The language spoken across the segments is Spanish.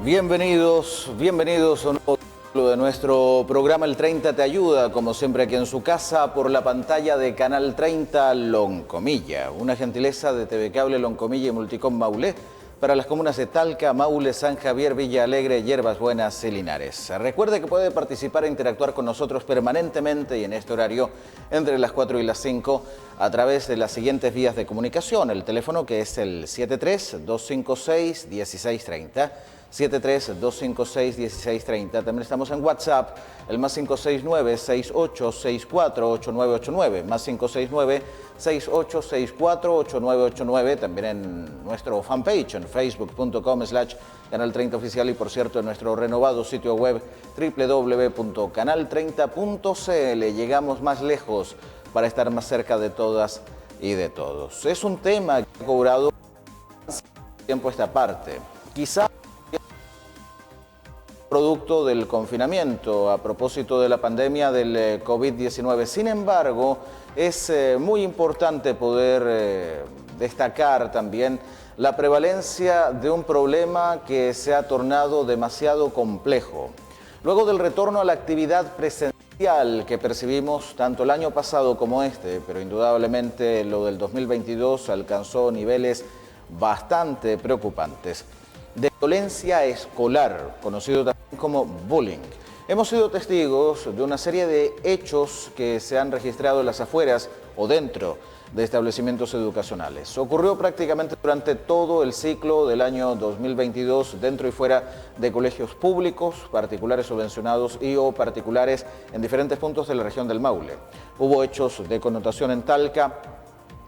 Bienvenidos a un nuevo capítulo de nuestro programa El 30 te ayuda, como siempre aquí en su casa, por la pantalla de Canal 30 Loncomilla, una gentileza de TV Cable Loncomilla y Multicom Maule, para las comunas de Talca, Maule, San Javier, Villa Alegre, Hierbas Buenas y Linares. Recuerde que puede participar e interactuar con nosotros permanentemente y en este horario entre las 4 y las 5 a través de las siguientes vías de comunicación. El teléfono que es el 73-256-1630. 73-256-1630. También estamos en WhatsApp, el más 569-6864-8989, más 569-6864-8989. También en nuestro fanpage, en facebook.com/Canal 30 Oficial y, por cierto, en nuestro renovado sitio web www.canal30.cl. Llegamos más lejos para estar más cerca de todas y de todos. Es un tema que ha cobrado tiempo esta parte. Quizá producto del confinamiento a propósito de la pandemia del COVID-19. Sin embargo, es muy importante poder destacar también la prevalencia de un problema que se ha tornado demasiado complejo. Luego del retorno a la actividad presencial que percibimos tanto el año pasado como este, pero indudablemente lo del 2022 alcanzó niveles bastante preocupantes, de violencia escolar, conocido también como bullying. Hemos sido testigos de una serie de hechos que se han registrado en las afueras o dentro de establecimientos educacionales. Ocurrió prácticamente durante todo el ciclo del año 2022 dentro y fuera de colegios públicos, particulares subvencionados y o particulares en diferentes puntos de la región del Maule. Hubo hechos de connotación en Talca,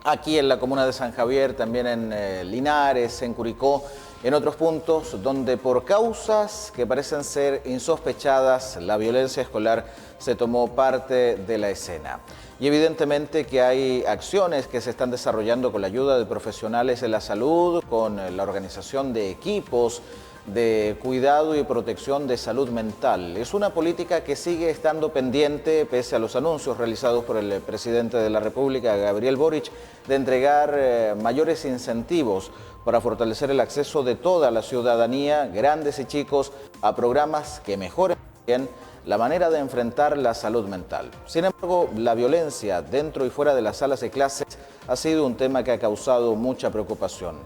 aquí en la comuna de San Javier, también en Linares, en Curicó, en otros puntos donde por causas que parecen ser insospechadas, la violencia escolar se tomó parte de la escena. Y evidentemente que hay acciones que se están desarrollando con la ayuda de profesionales de la salud, con la organización de equipos de cuidado y protección de salud mental. Es una política que sigue estando pendiente pese a los anuncios realizados por el presidente de la República, Gabriel Boric, de entregar mayores incentivos para fortalecer el acceso de toda la ciudadanía, grandes y chicos, a programas que mejoren bien la manera de enfrentar la salud mental. Sin embargo, la violencia dentro y fuera de las salas de clases ha sido un tema que ha causado mucha preocupación.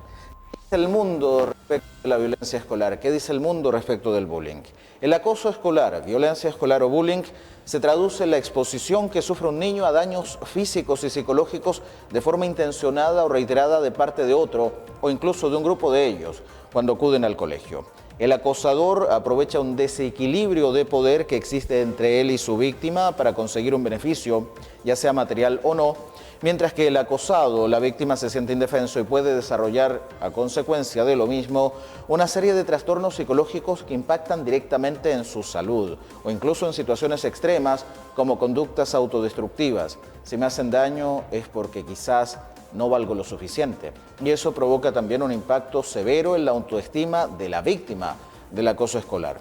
¿Qué dice el mundo respecto de la violencia escolar? ¿Qué dice el mundo respecto del bullying? El acoso escolar, violencia escolar o bullying, se traduce en la exposición que sufre un niño a daños físicos y psicológicos de forma intencionada o reiterada de parte de otro o incluso de un grupo de ellos cuando acuden al colegio. El acosador aprovecha un desequilibrio de poder que existe entre él y su víctima para conseguir un beneficio, ya sea material o no, mientras que el acosado, la víctima, se siente indefenso y puede desarrollar, a consecuencia de lo mismo, una serie de trastornos psicológicos que impactan directamente en su salud o incluso en situaciones extremas como conductas autodestructivas. Si me hacen daño es porque quizás no valgo lo suficiente. Y eso provoca también un impacto severo en la autoestima de la víctima del acoso escolar.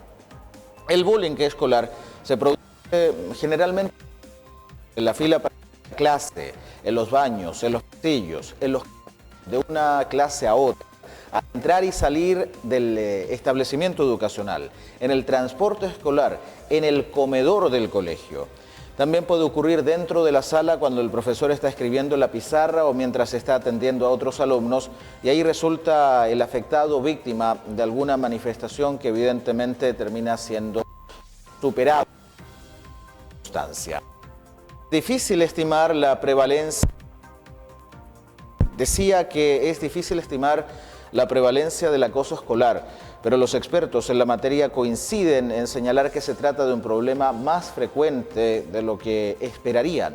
El bullying escolar se produce generalmente en la fila para la clase, en los baños, en los pasillos, de una clase a otra, a entrar y salir del establecimiento educacional, en el transporte escolar, en el comedor del colegio. También puede ocurrir dentro de la sala cuando el profesor está escribiendo en la pizarra o mientras está atendiendo a otros alumnos, y ahí resulta el afectado víctima de alguna manifestación que evidentemente termina siendo superada por la circunstancia. Difícil estimar la prevalencia. Decía que es difícil estimar la prevalencia del acoso escolar, pero los expertos en la materia coinciden en señalar que se trata de un problema más frecuente de lo que esperarían.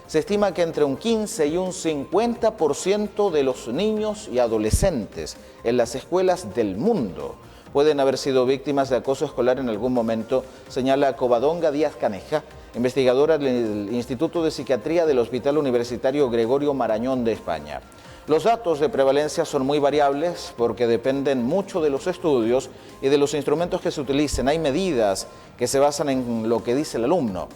Se estima que entre un 15 y un 50% de los niños y adolescentes en las escuelas del mundo pueden haber sido víctimas de acoso escolar en algún momento, señala Covadonga Díaz Caneja, investigadora del Instituto de Psiquiatría del Hospital Universitario Gregorio Marañón de España. Los datos de prevalencia son muy variables porque dependen mucho de los estudios y de los instrumentos que se utilicen. Hay medidas que se basan en lo que dice el alumno,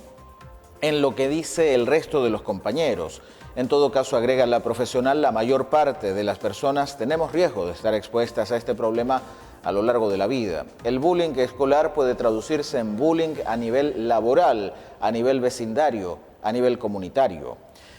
en lo que dice el resto de los compañeros. En todo caso, agrega la profesional, la mayor parte de las personas tenemos riesgo de estar expuestas a este problema a lo largo de la vida. El bullying escolar puede traducirse en bullying a nivel laboral, a nivel vecindario, a nivel comunitario.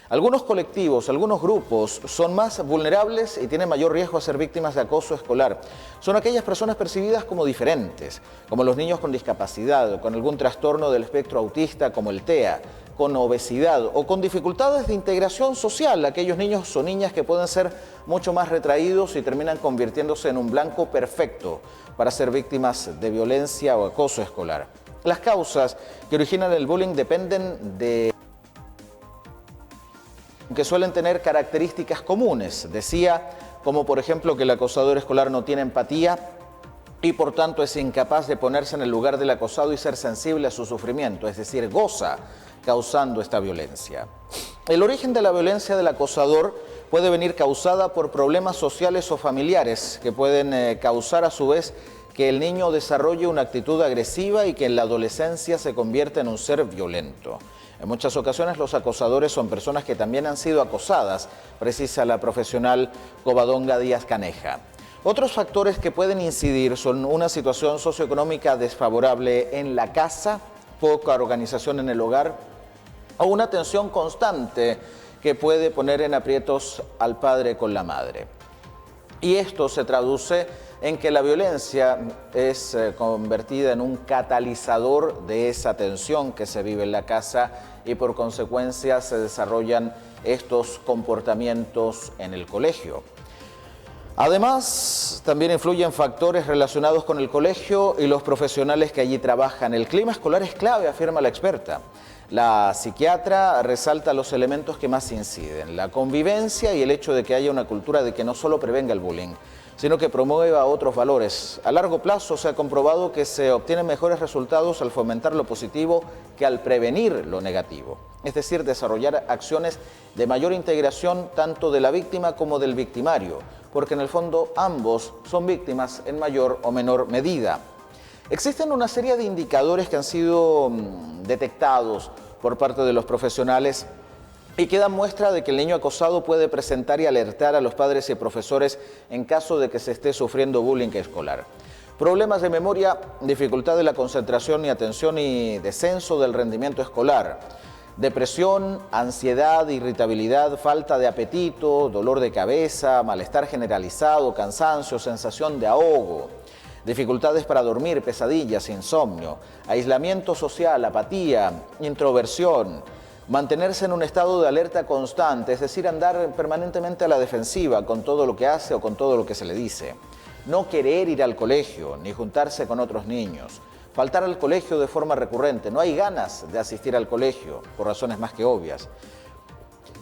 Algunos colectivos, algunos grupos son más vulnerables y tienen mayor riesgo a ser víctimas de acoso escolar. Son aquellas personas percibidas como diferentes, como los niños con discapacidad, con algún trastorno del espectro autista como el TEA, con obesidad o con dificultades de integración social, aquellos niños o niñas que pueden ser mucho más retraídos y terminan convirtiéndose en un blanco perfecto para ser víctimas de violencia o acoso escolar. Las causas que originan el bullying dependen de que suelen tener características comunes, decía, como por ejemplo que el acosador escolar no tiene empatía y por tanto es incapaz de ponerse en el lugar del acosado y ser sensible a su sufrimiento, es decir, goza causando esta violencia. El origen de la violencia del acosador puede venir causada por problemas sociales o familiares que pueden causar a su vez que el niño desarrolle una actitud agresiva y que en la adolescencia se convierta en un ser violento. En muchas ocasiones los acosadores son personas que también han sido acosadas, precisa la profesional Covadonga Díaz Caneja. Otros factores que pueden incidir son una situación socioeconómica desfavorable en la casa, poca organización en el hogar o una tensión constante que puede poner en aprietos al padre con la madre. Y esto se traduce en que la violencia es convertida en un catalizador de esa tensión que se vive en la casa y por consecuencia se desarrollan estos comportamientos en el colegio. Además, también influyen factores relacionados con el colegio y los profesionales que allí trabajan. El clima escolar es clave, afirma la experta. La psiquiatra resalta los elementos que más inciden, la convivencia y el hecho de que haya una cultura de que no solo prevenga el bullying, sino que promueva otros valores. A largo plazo se ha comprobado que se obtienen mejores resultados al fomentar lo positivo que al prevenir lo negativo. Es decir, desarrollar acciones de mayor integración tanto de la víctima como del victimario, porque en el fondo ambos son víctimas en mayor o menor medida. Existen una serie de indicadores que han sido detectados por parte de los profesionales y que dan muestra de que el niño acosado puede presentar y alertar a los padres y profesores en caso de que se esté sufriendo bullying escolar. Problemas de memoria, dificultad de la concentración y atención y descenso del rendimiento escolar. Depresión, ansiedad, irritabilidad, falta de apetito, dolor de cabeza, malestar generalizado, cansancio, sensación de ahogo. Dificultades para dormir, pesadillas, insomnio, aislamiento social, apatía, introversión, mantenerse en un estado de alerta constante, es decir, andar permanentemente a la defensiva con todo lo que hace o con todo lo que se le dice. No querer ir al colegio ni juntarse con otros niños. Faltar al colegio de forma recurrente. No hay ganas de asistir al colegio, por razones más que obvias.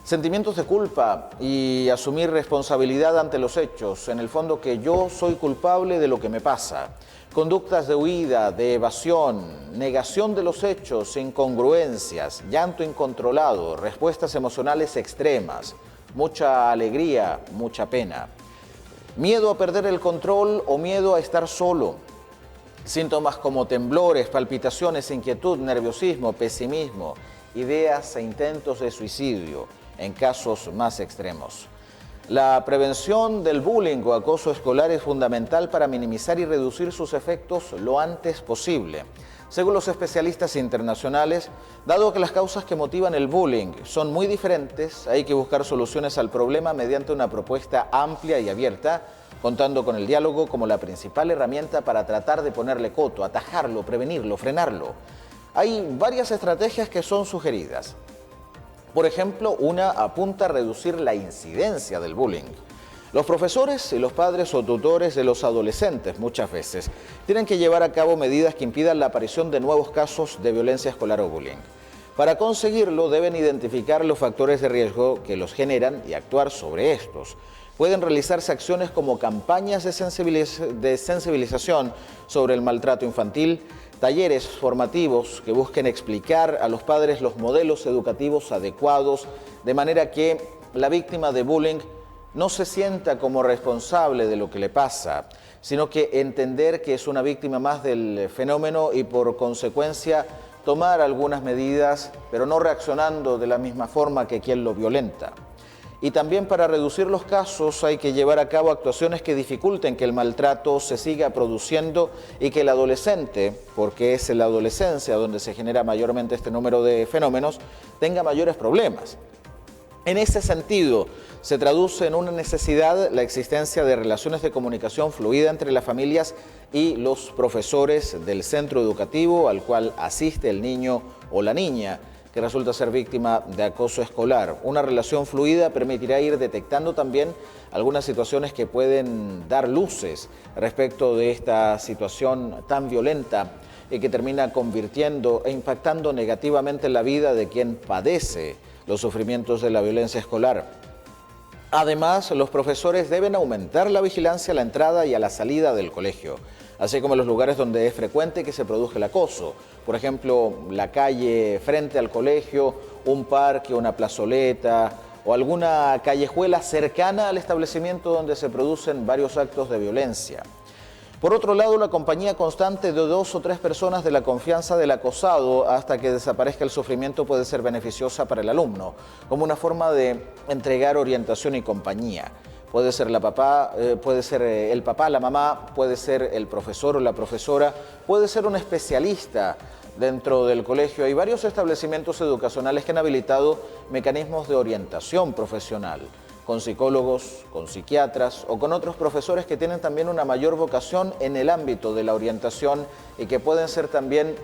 Sentimientos de culpa y asumir responsabilidad ante los hechos. En el fondo que yo soy culpable de lo que me pasa. Conductas de huida, de evasión, negación de los hechos, incongruencias, llanto incontrolado, respuestas emocionales extremas, mucha alegría, mucha pena. Miedo a perder el control o miedo a estar solo. Síntomas como temblores, palpitaciones, inquietud, nerviosismo, pesimismo, ideas e intentos de suicidio en casos más extremos. La prevención del bullying o acoso escolar es fundamental para minimizar y reducir sus efectos lo antes posible. Según los especialistas internacionales, dado que las causas que motivan el bullying son muy diferentes, hay que buscar soluciones al problema mediante una propuesta amplia y abierta, contando con el diálogo como la principal herramienta para tratar de ponerle coto, atajarlo, prevenirlo, frenarlo. Hay varias estrategias que son sugeridas. Por ejemplo, una apunta a reducir la incidencia del bullying. Los profesores y los padres o tutores de los adolescentes muchas veces tienen que llevar a cabo medidas que impidan la aparición de nuevos casos de violencia escolar o bullying. Para conseguirlo deben identificar los factores de riesgo que los generan y actuar sobre estos. Pueden realizarse acciones como campañas de sensibilización sobre el maltrato infantil, talleres formativos que busquen explicar a los padres los modelos educativos adecuados, de manera que la víctima de bullying no se sienta como responsable de lo que le pasa, sino que entender que es una víctima más del fenómeno y por consecuencia tomar algunas medidas, pero no reaccionando de la misma forma que quien lo violenta. Y también para reducir los casos hay que llevar a cabo actuaciones que dificulten que el maltrato se siga produciendo y que el adolescente, porque es en la adolescencia donde se genera mayormente este número de fenómenos, tenga mayores problemas. En ese sentido, se traduce en una necesidad la existencia de relaciones de comunicación fluida entre las familias y los profesores del centro educativo al cual asiste el niño o la niña que resulta ser víctima de acoso escolar. Una relación fluida permitirá ir detectando también algunas situaciones que pueden dar luces respecto de esta situación tan violenta y que termina convirtiendo e impactando negativamente en la vida de quien padece los sufrimientos de la violencia escolar. Además, los profesores deben aumentar la vigilancia a la entrada y a la salida del colegio, así como en los lugares donde es frecuente que se produzca el acoso. Por ejemplo, la calle frente al colegio, un parque, una plazoleta o alguna callejuela cercana al establecimiento donde se producen varios actos de violencia. Por otro lado, la compañía constante de 2 o 3 personas de la confianza del acosado hasta que desaparezca el sufrimiento puede ser beneficiosa para el alumno, como una forma de entregar orientación y compañía. Puede ser el papá, la mamá, puede ser el profesor o la profesora, puede ser un especialista dentro del colegio. Hay varios establecimientos educacionales que han habilitado mecanismos de orientación profesional, con psicólogos, con psiquiatras o con otros profesores que tienen también una mayor vocación en el ámbito de la orientación y que pueden ser también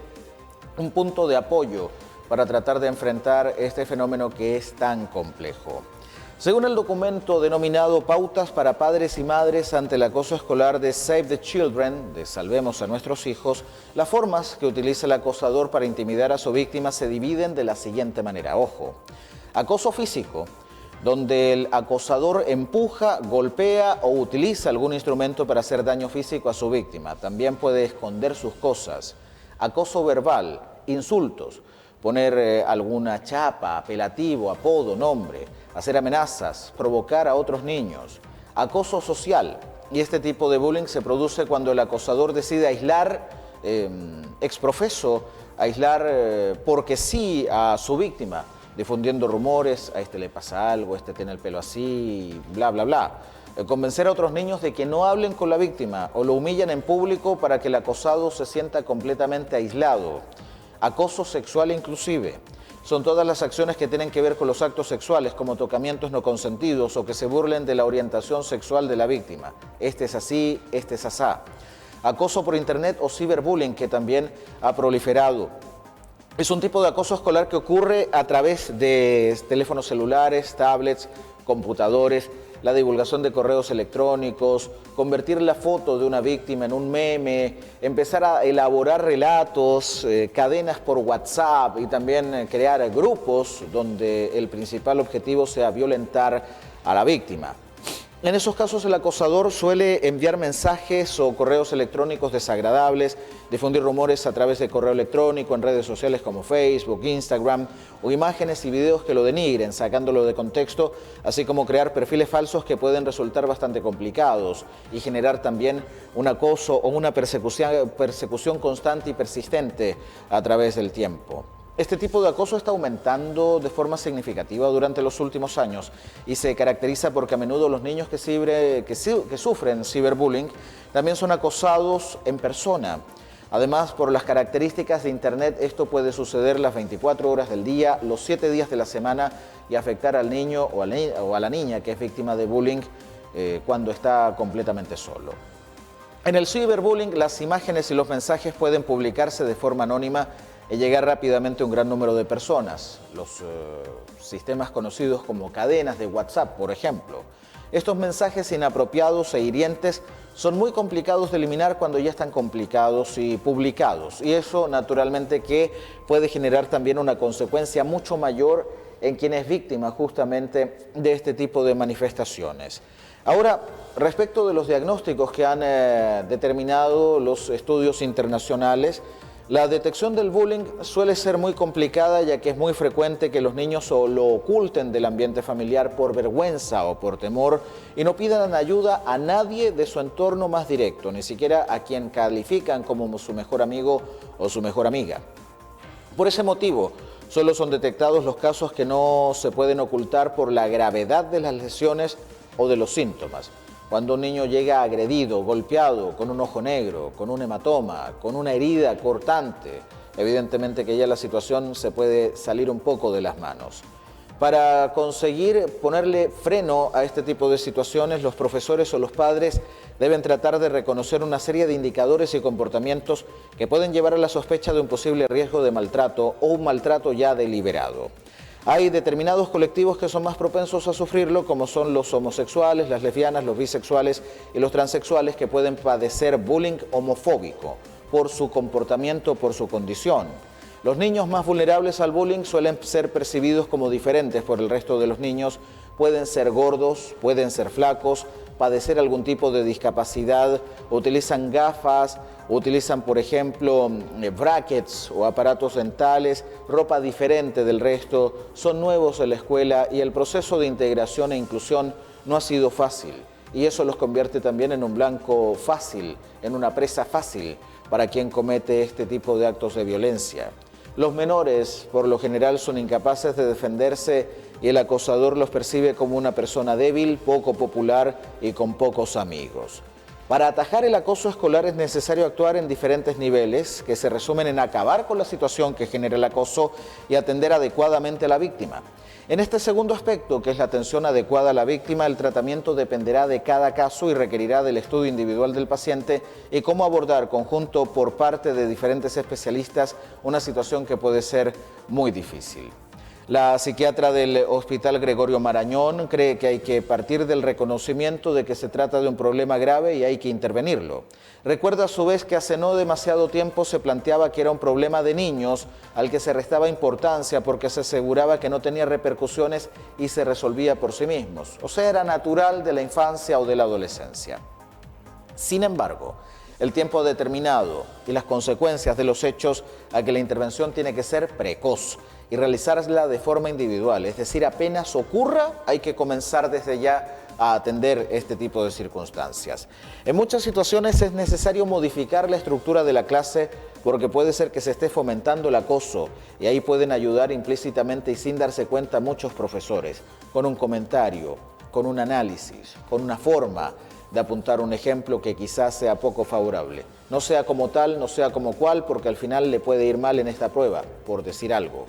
un punto de apoyo para tratar de enfrentar este fenómeno que es tan complejo. Según el documento denominado Pautas para Padres y Madres ante el acoso escolar de Save the Children, de Salvemos a Nuestros Hijos, las formas que utiliza el acosador para intimidar a su víctima se dividen de la siguiente manera. Ojo, acoso físico, donde el acosador empuja, golpea o utiliza algún instrumento para hacer daño físico a su víctima. También puede esconder sus cosas. Acoso verbal, insultos, poner alguna chapa, apelativo, apodo, nombre, hacer amenazas, provocar a otros niños. Acoso social, y este tipo de bullying se produce cuando el acosador decide aislar, exprofeso, aislar porque sí a su víctima, difundiendo rumores, a este le pasa algo, este tiene el pelo así, bla, bla, bla. Convencer a otros niños de que no hablen con la víctima o lo humillan en público para que el acosado se sienta completamente aislado. Acoso sexual inclusive. Son todas las acciones que tienen que ver con los actos sexuales, como tocamientos no consentidos o que se burlen de la orientación sexual de la víctima. Este es así, este es asá. Acoso por internet o ciberbullying, que también ha proliferado. Es un tipo de acoso escolar que ocurre a través de teléfonos celulares, tablets, computadores, la divulgación de correos electrónicos, convertir la foto de una víctima en un meme, empezar a elaborar relatos, cadenas por WhatsApp y también crear grupos donde el principal objetivo sea violentar a la víctima. En esos casos el acosador suele enviar mensajes o correos electrónicos desagradables, difundir rumores a través de correo electrónico en redes sociales como Facebook, Instagram, o imágenes y videos que lo denigren, sacándolo de contexto, así como crear perfiles falsos que pueden resultar bastante complicados y generar también un acoso o una persecución constante y persistente a través del tiempo. Este tipo de acoso está aumentando de forma significativa durante los últimos años y se caracteriza porque a menudo los niños que sufren ciberbullying también son acosados en persona. Además, por las características de Internet, esto puede suceder las 24 horas del día, los 7 días de la semana y afectar al niño o a la niña que es víctima de bullying cuando está completamente solo. En el ciberbullying, las imágenes y los mensajes pueden publicarse de forma anónima y llegar rápidamente a un gran número de personas. Los sistemas conocidos como cadenas de WhatsApp, por ejemplo. Estos mensajes inapropiados e hirientes son muy complicados de eliminar cuando ya están complicados y publicados. Y eso, naturalmente, que puede generar también una consecuencia mucho mayor en quien es víctima justamente de este tipo de manifestaciones. Ahora, respecto de los diagnósticos que han determinado los estudios internacionales, la detección del bullying suele ser muy complicada, ya que es muy frecuente que los niños o lo oculten del ambiente familiar por vergüenza o por temor y no pidan ayuda a nadie de su entorno más directo, ni siquiera a quien califican como su mejor amigo o su mejor amiga. Por ese motivo, Solo son detectados los casos que no se pueden ocultar por la gravedad de las lesiones o de los síntomas. Cuando un niño llega agredido, golpeado, con un ojo negro, con un hematoma, con una herida cortante, evidentemente que ya la situación se puede salir un poco de las manos. Para conseguir ponerle freno a este tipo de situaciones, los profesores o los padres deben tratar de reconocer una serie de indicadores y comportamientos que pueden llevar a la sospecha de un posible riesgo de maltrato o un maltrato ya deliberado. Hay determinados colectivos que son más propensos a sufrirlo, como son los homosexuales, las lesbianas, los bisexuales y los transexuales, que pueden padecer bullying homofóbico por su comportamiento, por su condición. Los niños más vulnerables al bullying suelen ser percibidos como diferentes por el resto de los niños. Pueden ser gordos, pueden ser flacos, padecer algún tipo de discapacidad, utilizan gafas, utilizan, por ejemplo, brackets o aparatos dentales, ropa diferente del resto, son nuevos en la escuela y el proceso de integración e inclusión no ha sido fácil. Y eso los convierte también en un blanco fácil, en una presa fácil para quien comete este tipo de actos de violencia. Los menores, por lo general, son incapaces de defenderse y el acosador los percibe como una persona débil, poco popular y con pocos amigos. Para atajar el acoso escolar es necesario actuar en diferentes niveles, que se resumen en acabar con la situación que genera el acoso y atender adecuadamente a la víctima. En este segundo aspecto, que es la atención adecuada a la víctima, el tratamiento dependerá de cada caso y requerirá del estudio individual del paciente y cómo abordar conjunto por parte de diferentes especialistas una situación que puede ser muy difícil. La psiquiatra del Hospital Gregorio Marañón cree que hay que partir del reconocimiento de que se trata de un problema grave y hay que intervenirlo. Recuerda a su vez que hace no demasiado tiempo se planteaba que era un problema de niños al que se restaba importancia porque se aseguraba que no tenía repercusiones y se resolvía por sí mismos. O sea, era natural de la infancia o de la adolescencia. Sin embargo, el tiempo determinado y las consecuencias de los hechos a que la intervención tiene que ser precoz y realizarla de forma individual, es decir, apenas ocurra, hay que comenzar desde ya a atender este tipo de circunstancias. En muchas situaciones es necesario modificar la estructura de la clase porque puede ser que se esté fomentando el acoso y ahí pueden ayudar implícitamente y sin darse cuenta muchos profesores, con un comentario, con un análisis, con una forma de apuntar un ejemplo que quizás sea poco favorable. No sea como tal, no sea como cual, porque al final le puede ir mal en esta prueba, por decir algo.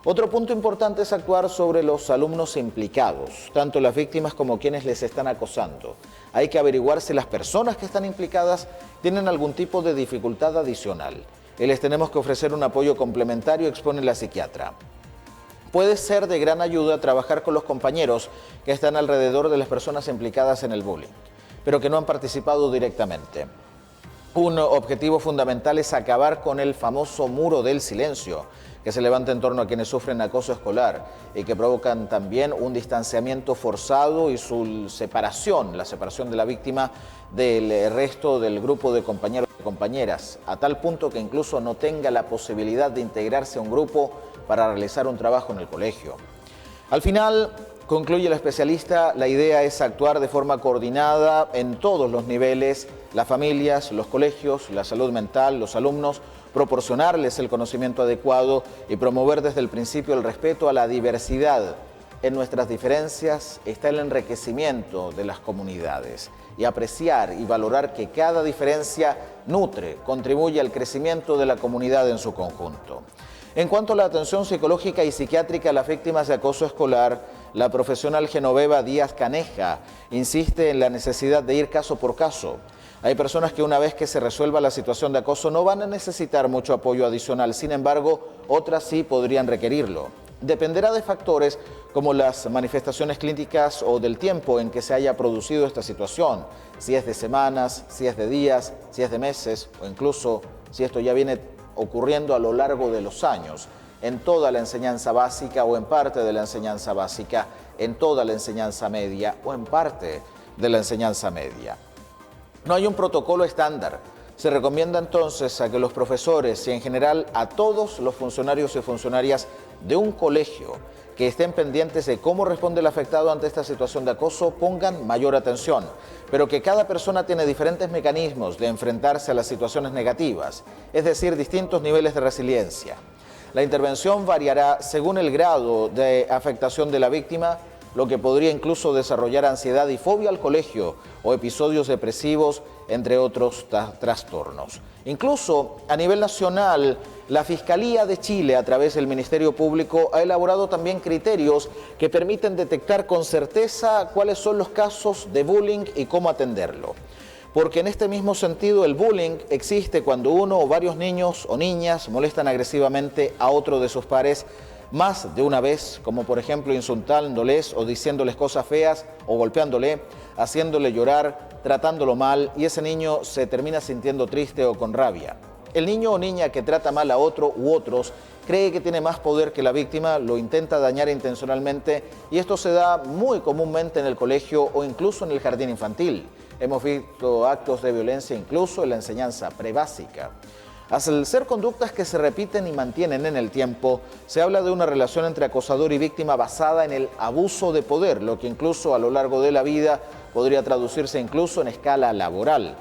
Otro punto importante es actuar sobre los alumnos implicados, tanto las víctimas como quienes les están acosando. Hay que averiguar si las personas que están implicadas tienen algún tipo de dificultad adicional y les tenemos que ofrecer un apoyo complementario, expone la psiquiatra. Puede ser de gran ayuda trabajar con los compañeros que están alrededor de las personas implicadas en el bullying, pero que no han participado directamente. Un objetivo fundamental es acabar con el famoso muro del silencio que se levanta en torno a quienes sufren acoso escolar y que provocan también un distanciamiento forzado y su separación, la separación de la víctima del resto del grupo de compañeros y compañeras, a tal punto que incluso no tenga la posibilidad de integrarse a un grupo para realizar un trabajo en el colegio. Al final, concluye la especialista, la idea es actuar de forma coordinada en todos los niveles, las familias, los colegios, la salud mental, los alumnos, proporcionarles el conocimiento adecuado y promover desde el principio el respeto a la diversidad. En nuestras diferencias está el enriquecimiento de las comunidades y apreciar y valorar que cada diferencia nutre, contribuye al crecimiento de la comunidad en su conjunto. En cuanto a la atención psicológica y psiquiátrica a las víctimas de acoso escolar, la profesional Genoveva Díaz Caneja insiste en la necesidad de ir caso por caso. Hay personas que una vez que se resuelva la situación de acoso no van a necesitar mucho apoyo adicional, sin embargo, otras sí podrían requerirlo. Dependerá de factores como las manifestaciones clínicas o del tiempo en que se haya producido esta situación, si es de semanas, si es de días, si es de meses o incluso si esto ya viene ocurriendo a lo largo de los años, en toda la enseñanza básica o en parte de la enseñanza básica, en toda la enseñanza media o en parte de la enseñanza media. No hay un protocolo estándar. Se recomienda entonces a que los profesores y en general a todos los funcionarios y funcionarias de un colegio que estén pendientes de cómo responde el afectado ante esta situación de acoso pongan mayor atención, pero que cada persona tiene diferentes mecanismos de enfrentarse a las situaciones negativas, es decir, distintos niveles de resiliencia. La intervención variará según el grado de afectación de la víctima, lo que podría incluso desarrollar ansiedad y fobia al colegio o episodios depresivos, entre otros trastornos. Incluso a nivel nacional, la Fiscalía de Chile, a través del Ministerio Público, ha elaborado también criterios que permiten detectar con certeza cuáles son los casos de bullying y cómo atenderlo. Porque en este mismo sentido el bullying existe cuando uno o varios niños o niñas molestan agresivamente a otro de sus pares más de una vez, como por ejemplo insultándoles o diciéndoles cosas feas o golpeándole, haciéndole llorar, tratándolo mal, y ese niño se termina sintiendo triste o con rabia. El niño o niña que trata mal a otro u otros cree que tiene más poder que la víctima, lo intenta dañar intencionalmente, y esto se da muy comúnmente en el colegio o incluso en el jardín infantil. Hemos visto actos de violencia incluso en la enseñanza prebásica. Al ser conductas que se repiten y mantienen en el tiempo, se habla de una relación entre acosador y víctima basada en el abuso de poder, lo que incluso a lo largo de la vida podría traducirse incluso en escala laboral.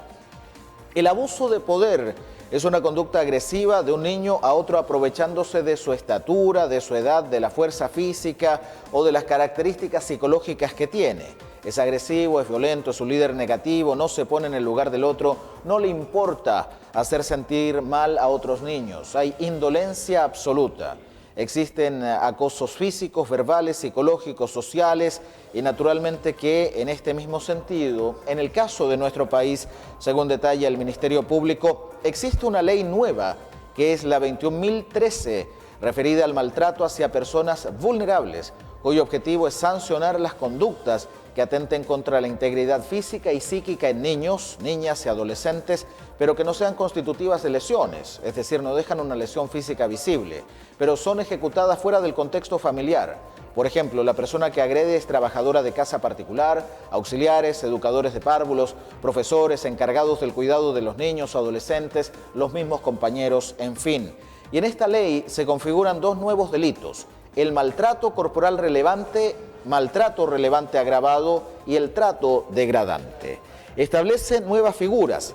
El abuso de poder es una conducta agresiva de un niño a otro aprovechándose de su estatura, de su edad, de la fuerza física o de las características psicológicas que tiene. Es agresivo, es violento, es un líder negativo, no se pone en el lugar del otro, no le importa hacer sentir mal a otros niños. Hay indolencia absoluta. Existen acosos físicos, verbales, psicológicos, sociales y naturalmente que en este mismo sentido, en el caso de nuestro país, según detalla el Ministerio Público, existe una ley nueva que es la 21.013, referida al maltrato hacia personas vulnerables, cuyo objetivo es sancionar las conductas que atenten contra la integridad física y psíquica en niños, niñas y adolescentes, pero que no sean constitutivas de lesiones, es decir, no dejan una lesión física visible, pero son ejecutadas fuera del contexto familiar. Por ejemplo, la persona que agrede es trabajadora de casa particular, auxiliares, educadores de párvulos, profesores, encargados del cuidado de los niños o adolescentes, los mismos compañeros, en fin. Y en esta ley se configuran dos nuevos delitos: el maltrato corporal relevante, maltrato relevante agravado y el trato degradante. Establece nuevas figuras.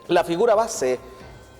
La figura base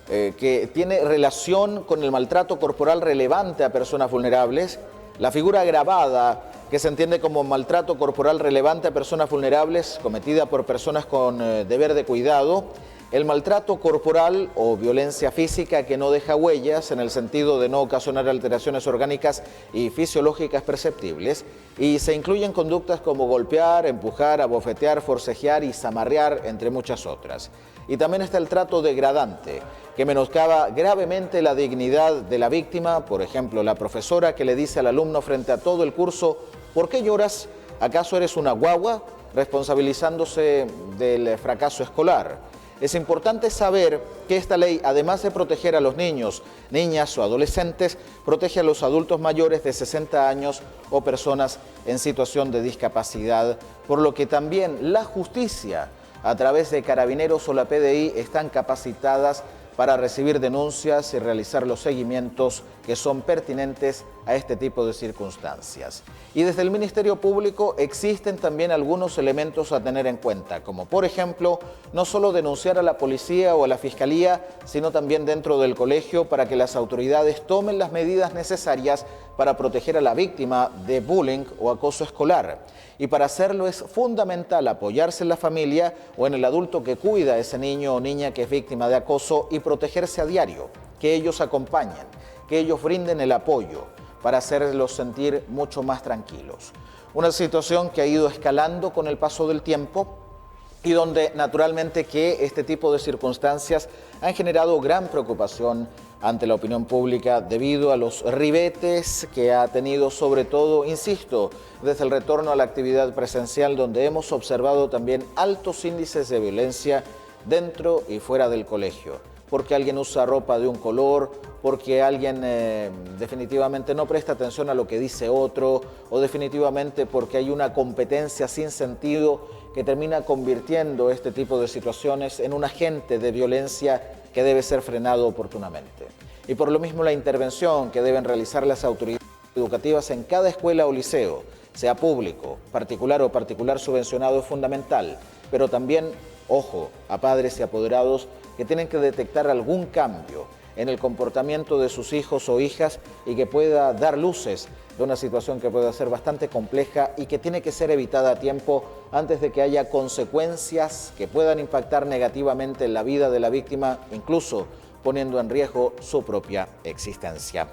que tiene relación con el maltrato corporal relevante a personas vulnerables, la figura agravada, que se entiende como maltrato corporal relevante a personas vulnerables cometida por personas con deber de cuidado, el maltrato corporal o violencia física que no deja huellas en el sentido de no ocasionar alteraciones orgánicas y fisiológicas perceptibles, y se incluyen conductas como golpear, empujar, abofetear, forcejear y zamarrear, entre muchas otras. Y también está el trato degradante, que menoscaba gravemente la dignidad de la víctima, por ejemplo, la profesora que le dice al alumno frente a todo el curso: ¿por qué lloras? ¿Acaso eres una guagua?, responsabilizándose del fracaso escolar. Es importante saber que esta ley, además de proteger a los niños, niñas o adolescentes, protege a los adultos mayores de 60 años o personas en situación de discapacidad, por lo que también la justicia, a través de Carabineros o la PDI, están capacitadas para recibir denuncias y realizar los seguimientos que son pertinentes a este tipo de circunstancias. Y desde el Ministerio Público existen también algunos elementos a tener en cuenta, como por ejemplo, no solo denunciar a la policía o a la fiscalía, sino también dentro del colegio, para que las autoridades tomen las medidas necesarias para proteger a la víctima de bullying o acoso escolar. Y para hacerlo es fundamental apoyarse en la familia o en el adulto que cuida a ese niño o niña que es víctima de acoso y protegerse a diario, que ellos acompañen, que ellos brinden el apoyo para hacerlos sentir mucho más tranquilos. Una situación que ha ido escalando con el paso del tiempo y donde naturalmente que este tipo de circunstancias han generado gran preocupación ante la opinión pública debido a los ribetes que ha tenido, sobre todo, insisto, desde el retorno a la actividad presencial, donde hemos observado también altos índices de violencia dentro y fuera del colegio, porque alguien usa ropa de un color, porque alguien definitivamente no presta atención a lo que dice otro, o definitivamente porque hay una competencia sin sentido que termina convirtiendo este tipo de situaciones en un agente de violencia que debe ser frenado oportunamente. Y por lo mismo la intervención que deben realizar las autoridades educativas en cada escuela o liceo, sea público, particular o particular subvencionado, es fundamental, pero también, ojo, a padres y apoderados que tienen que detectar algún cambio en el comportamiento de sus hijos o hijas y que pueda dar luces de una situación que pueda ser bastante compleja y que tiene que ser evitada a tiempo antes de que haya consecuencias que puedan impactar negativamente en la vida de la víctima, incluso poniendo en riesgo su propia existencia.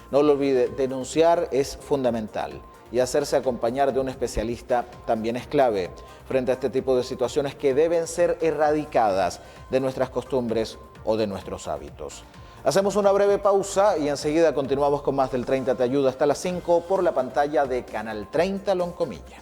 No lo olvide, denunciar es fundamental y hacerse acompañar de un especialista también es clave frente a este tipo de situaciones que deben ser erradicadas de nuestras costumbres o de nuestros hábitos. Hacemos una breve pausa y enseguida continuamos con más del 30 Te Ayuda hasta las 5 por la pantalla de Canal 30 Loncomilla.